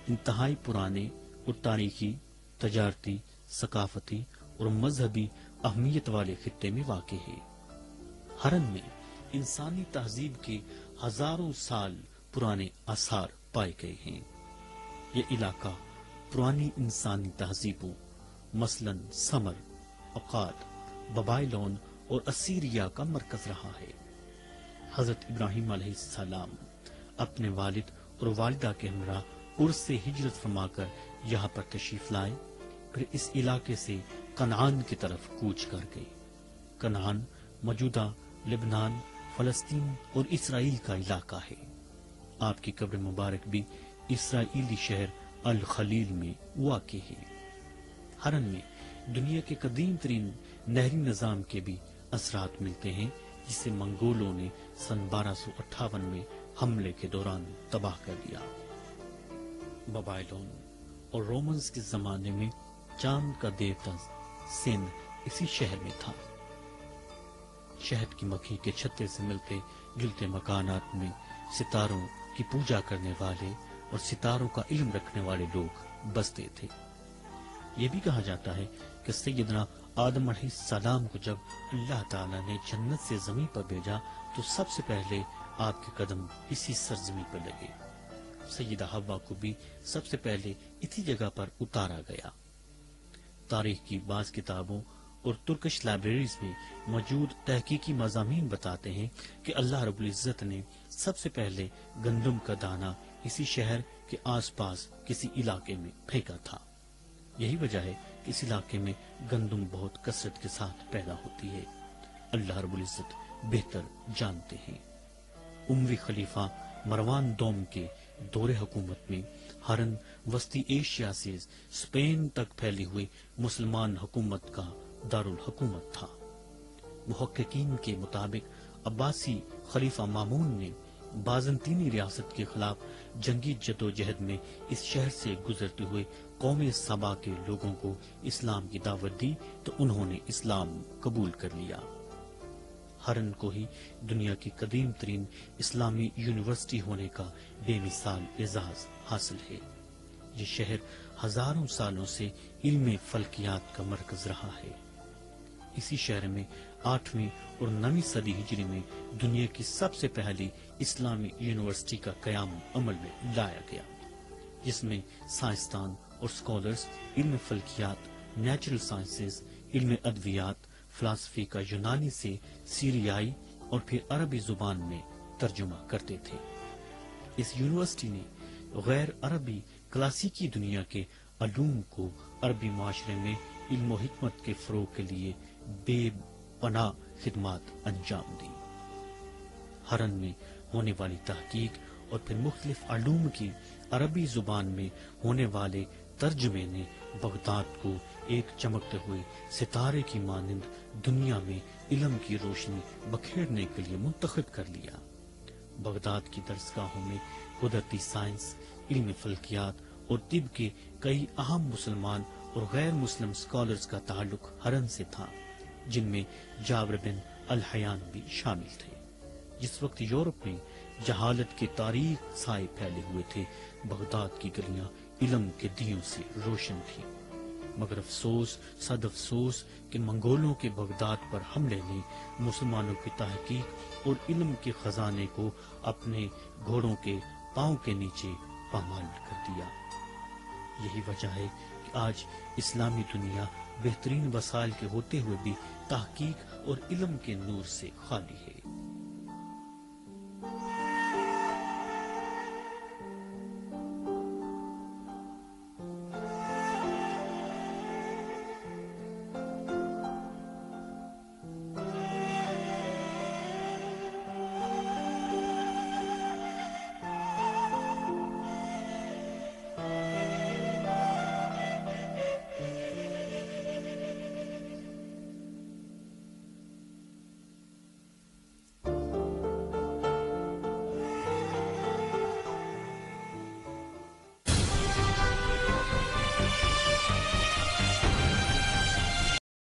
انتہائی پرانے اور تاریخی، تجارتی، ثقافتی اور مذہبی اہمیت والے خطے میں واقع ہے۔ ہرن میں انسانی تہذیب کے ہزاروں سال پرانے آثار پائے گئے ہیں۔ یہ علاقہ پرانی انسانی تہذیبوں مثلاً سمر، اقاد، بابائلون اور اسیریا کا مرکز رہا ہے۔ حضرت ابراہیم علیہ السلام اپنے والد اور والدہ کے ہمراہ عرس سے ہجرت فرما کر یہاں پر تشریف لائے، پھر اس علاقے سے کنعان کی طرف کوچ کر گئے۔ کنعان موجودہ لبنان، فلسطین اور اسرائیل کا علاقہ ہے۔ آپ کی قبر مبارک بھی اسرائیلی شہر الخلیل میں واقع ہے۔ ہرن میں دنیا کے قدیم ترین نہری نظام کے بھی اثرات ملتے ہیں، جسے منگولوں نے سن 1258 میں حملے کے دوران تباہ کر دیا۔ بابائلون اور رومنز کے زمانے میں چاند کا دیوتا سین اسی شہر میں تھا۔ شہد کی مکھی کے چھتے سے ملتے جلتے مکانات میں ستاروں کی پوجا کرنے والے اور ستاروں کا علم رکھنے والے لوگ بستے تھے۔ یہ بھی کہا جاتا ہے کہ سیدنا آدم علیہ السلام کو جب اللہ تعالیٰ نے جنت سے زمین پر بھیجا تو سب سے پہلے آپ کے قدم اسی سرزمین پر لگے۔ سیدہ حوا کو بھی سب سے پہلے اسی جگہ پر اتارا گیا۔ تاریخ کی بعض کتابوں اور ترکش لائبریریز میں موجود تحقیقی مضامین بتاتے ہیں کہ اللہ رب العزت نے سب سے پہلے گندم کا دانہ اسی شہر کے آس پاس کسی علاقے میں پھینکا تھا۔ یہی وجہ ہے کہ اس علاقے میں گندم بہت کثرت کے ساتھ پیدا ہوتی ہے۔ اللہ رب العزت بہتر جانتے ہیں۔ اموی خلیفہ مروان دوم کے دور حکومت میں ہرن وسطی ایشیا سے اسپین تک پھیلی ہوئی مسلمان حکومت کا دارالحکومت تھا۔ محققین کے مطابق عباسی خلیفہ مامون نے بازنطینی ریاست کے خلاف جنگی جدوجہد میں اس شہر سے گزرتے ہوئے قوم سبا کے لوگوں کو اسلام کی دعوت دی تو انہوں نے اسلام قبول کر لیا۔ ہرن کو ہی دنیا کی قدیم ترین اسلامی یونیورسٹی ہونے کا بے مثال اعزاز حاصل ہے۔ یہ شہر ہزاروں سالوں سے علم فلکیات کا مرکز رہا ہے۔ اسی شہر میں 8ویں اور 9ویں صدی ہجری میں دنیا کی سب سے پہلی اسلامی یونیورسٹی کا قیام عمل میں لایا گیا، جس میں سائنسدان اور سکالرز علم فلکیات، نیچرل سائنسز، علم ادویات، فلسفی کا یونانی سے سیریائی اور پھر عربی زبان میں ترجمہ کرتے تھے۔ اس یونیورسٹی نے غیر عربی کلاسیکی دنیا کے علوم کو عربی معاشرے میں علم و حکمت کے فروغ کے لیے بے پناہ خدمات انجام دی۔ ہرن میں ہونے والی تحقیق اور پھر مختلف علوم کی عربی زبان میں ہونے والے ترجمے نے بغداد کو ایک چمکتے ہوئے ستارے کی مانند دنیا میں علم کی روشنی بکھیرنے کے لیے منتخب کر لیا۔ بغداد کی درسگاہوں میں قدرتی سائنس، علم فلکیات اور طب کے کئی اہم مسلمان اور غیر مسلم اسکالرز کا تعلق ہرن سے تھا، جن میں جابر بن الحیان بھی شامل تھے۔ جس وقت یورپ میں جہالت کے تاریک سائے پھیلے ہوئے تھے، بغداد کی گلیاں علم کے دیوں سے روشن تھیں۔ مگر افسوس، صد افسوس کہ منگولوں کے بغداد پر حملے نے مسلمانوں کی تحقیق اور علم کے خزانے کو اپنے گھوڑوں کے پاؤں کے نیچے پامال کر دیا۔ یہی وجہ ہے کہ آج اسلامی دنیا بہترین وسائل کے ہوتے ہوئے بھی تحقیق اور علم کے نور سے خالی ہے۔